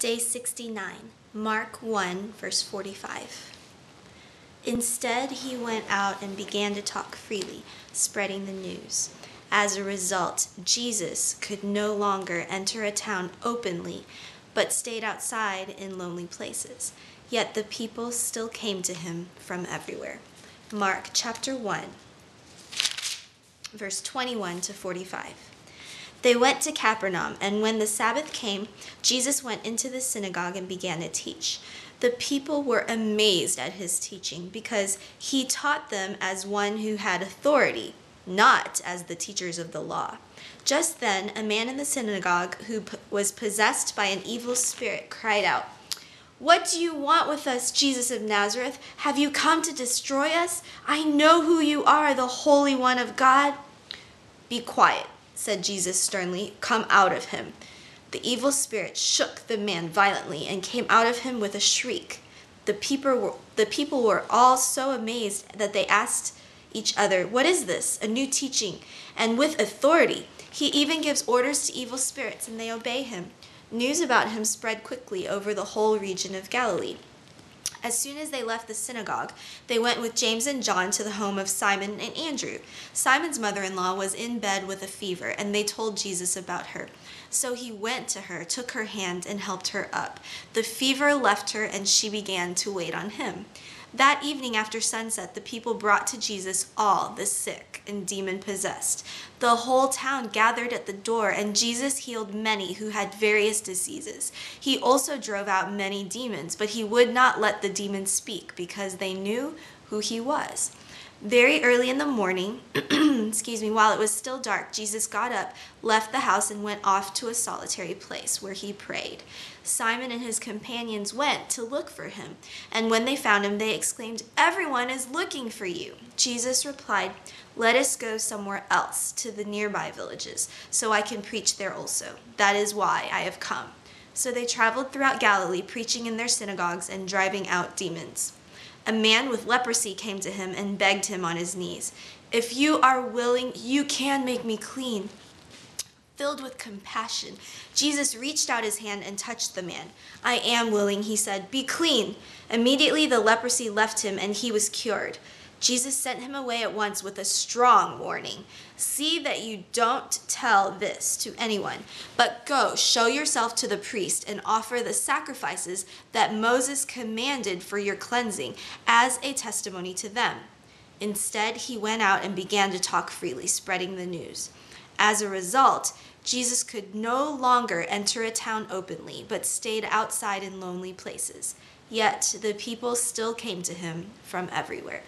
Day 69, Mark 1, verse 45. Instead, he went out and began to talk freely, spreading the news. As a result, Jesus could no longer enter a town openly, but stayed outside in lonely places. Yet the people still came to him from everywhere. Mark chapter 1, verse 21 to 45. They went to Capernaum, and when the Sabbath came, Jesus went into the synagogue and began to teach. The people were amazed at his teaching because he taught them as one who had authority, not as the teachers of the law. Just then, a man in the synagogue who was possessed by an evil spirit cried out, "What do you want with us, Jesus of Nazareth? Have you come to destroy us? I know who you are, the Holy One of God." "Be quiet," said Jesus sternly. "Come out of him." The evil spirit shook the man violently and came out of him with a shriek. The people were all so amazed that they asked each other, "What is this? A new teaching, and with authority. He even gives orders to evil spirits, and they obey him." News about him spread quickly over the whole region of Galilee. As soon as they left the synagogue, they went with James and John to the home of Simon and Andrew. Simon's mother-in-law was in bed with a fever, and they told Jesus about her. So he went to her, took her hand, and helped her up. The fever left her, and she began to wait on him. That evening after sunset, the people brought to Jesus all the sick and demon-possessed. The whole town gathered at the door, and Jesus healed many who had various diseases. He also drove out many demons, but he would not let the demons speak because they knew who he was. Very early in the morning, while it was still dark, Jesus got up, left the house, and went off to a solitary place where he prayed. Simon and his companions went to look for him, and when they found him, they exclaimed, "Everyone is looking for you." Jesus replied, "Let us go somewhere else, to the nearby villages, so I can preach there also. That is why I have come." So they traveled throughout Galilee, preaching in their synagogues and driving out demons. A man with leprosy came to him and begged him on his knees, "If you are willing, you can make me clean." Filled with compassion, Jesus reached out his hand and touched the man. "I am willing," he said. "Be clean." Immediately the leprosy left him and he was cured. Jesus sent him away at once with a strong warning. "See that you don't tell this to anyone, but go, show yourself to the priest and offer the sacrifices that Moses commanded for your cleansing as a testimony to them." Instead, he went out and began to talk freely, spreading the news. As a result, Jesus could no longer enter a town openly, but stayed outside in lonely places. Yet the people still came to him from everywhere.